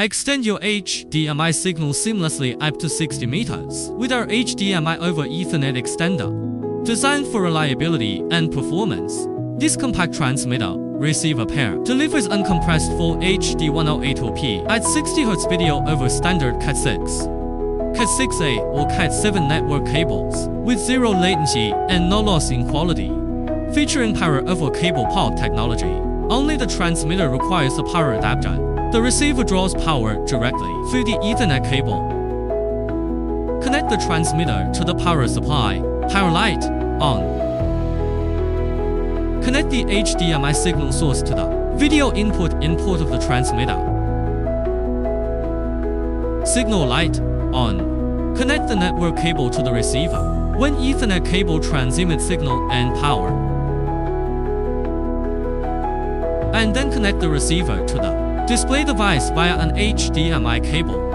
Extend your HDMI signal seamlessly up to 60 meters with our HDMI over Ethernet extender. Designed for reliability and performance, this compact transmitter-receiver pair delivers uncompressed full HD 1080p at 60 Hz video over standard Cat6, Cat6A or Cat7 network cables, with zero latency and no loss in quality. Featuring power over cable port technology, only the transmitter requires a power adapter. The receiver draws power directly through the Ethernet cable. Connect the transmitter to the power supply. Power light on. Connect the HDMI signal source to the video input of the transmitter. Signal light on. Connect the network cable to the receiver when Ethernet cable transmits signal and power. And then connect the receiver to the display device via an HDMI cable.